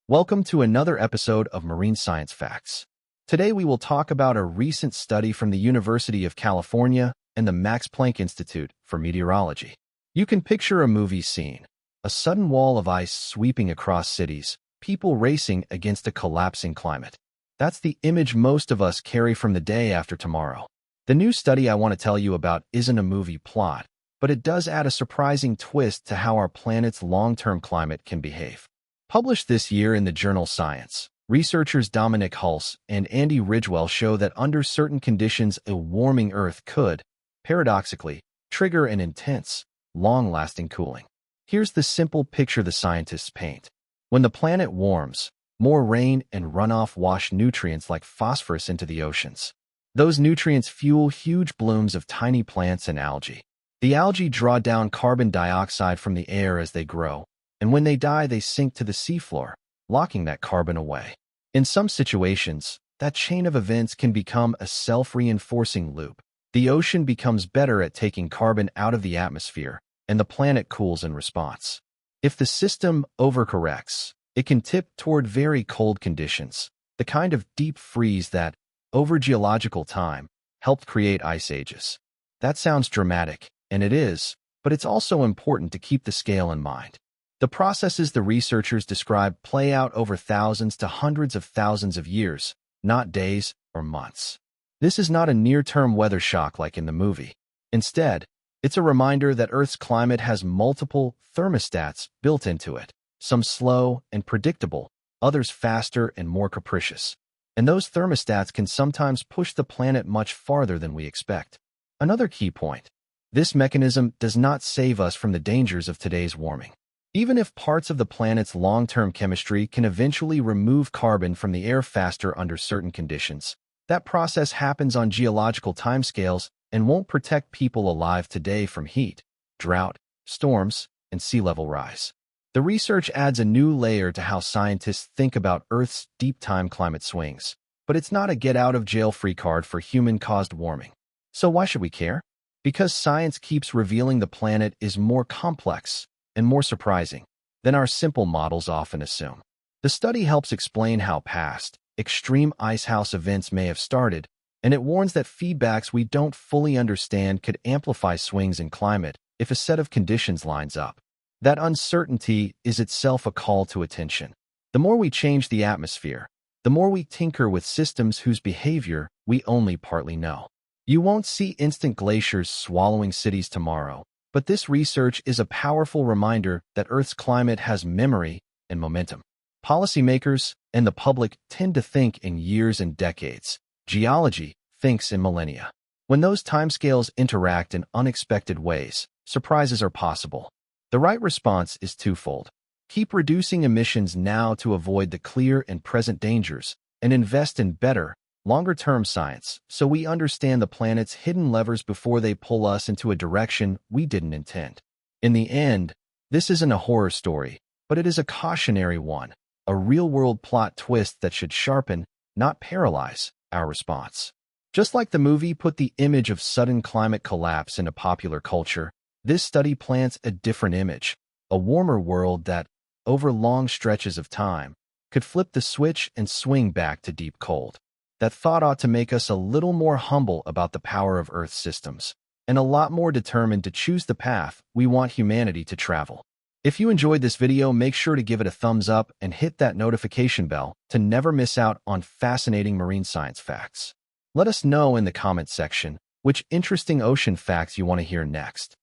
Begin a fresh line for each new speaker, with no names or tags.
Welcome to another episode of Marine Science Facts. Today we will talk about a recent study from the University of California and the Max Planck Institute for Meteorology. You can picture a movie scene, a sudden wall of ice sweeping across cities, people racing against a collapsing climate. That's the image most of us carry from the day after tomorrow. The new study I want to tell you about isn't a movie plot, but it does add a surprising twist to how our planet's long-term climate can behave. Published this year in the journal Science, researchers Dominik Hülse and Ridgwell show that under certain conditions a warming Earth could, paradoxically, trigger an intense, long-lasting cooling. Here's the simple picture the scientists paint. When the planet warms, more rain and runoff wash nutrients like phosphorus into the oceans. Those nutrients fuel huge blooms of tiny plants and algae. The algae draw down carbon dioxide from the air as they grow, and when they die, they sink to the seafloor, locking that carbon away. In some situations, that chain of events can become a self-reinforcing loop. The ocean becomes better at taking carbon out of the atmosphere, and the planet cools in response. If the system overcorrects, it can tip toward very cold conditions, the kind of deep freeze that, over geological time, helped create ice ages. That sounds dramatic, and it is, but it's also important to keep the scale in mind. The processes the researchers describe play out over thousands to hundreds of thousands of years, not days or months. This is not a near-term weather shock like in the movie. Instead, it's a reminder that Earth's climate has multiple thermostats built into it, some slow and predictable, others faster and more capricious. And those thermostats can sometimes push the planet much farther than we expect. Another key point: this mechanism does not save us from the dangers of today's warming. Even if parts of the planet's long-term chemistry can eventually remove carbon from the air faster under certain conditions, that process happens on geological timescales and won't protect people alive today from heat, drought, storms, and sea level rise. The research adds a new layer to how scientists think about Earth's deep-time climate swings, but it's not a get-out-of-jail-free card for human-caused warming. So why should we care? Because science keeps revealing the planet is more complex and more surprising than our simple models often assume. The study helps explain how past, extreme icehouse events may have started, and it warns that feedbacks we don't fully understand could amplify swings in climate if a set of conditions lines up. That uncertainty is itself a call to attention. The more we change the atmosphere, the more we tinker with systems whose behavior we only partly know. You won't see instant glaciers swallowing cities tomorrow, but this research is a powerful reminder that Earth's climate has memory and momentum. Policymakers and the public tend to think in years and decades. Geology thinks in millennia. When those timescales interact in unexpected ways, surprises are possible. The right response is twofold. Keep reducing emissions now to avoid the clear and present dangers, and invest in better, longer-term science so we understand the planet's hidden levers before they pull us into a direction we didn't intend. In the end, this isn't a horror story, but it is a cautionary one, a real-world plot twist that should sharpen, not paralyze, our response. Just like the movie put the image of sudden climate collapse into popular culture, this study plants a different image, a warmer world that, over long stretches of time, could flip the switch and swing back to deep cold. That thought ought to make us a little more humble about the power of Earth's systems, and a lot more determined to choose the path we want humanity to travel. If you enjoyed this video, make sure to give it a thumbs up and hit that notification bell to never miss out on fascinating marine science facts. Let us know in the comments section which interesting ocean facts you want to hear next.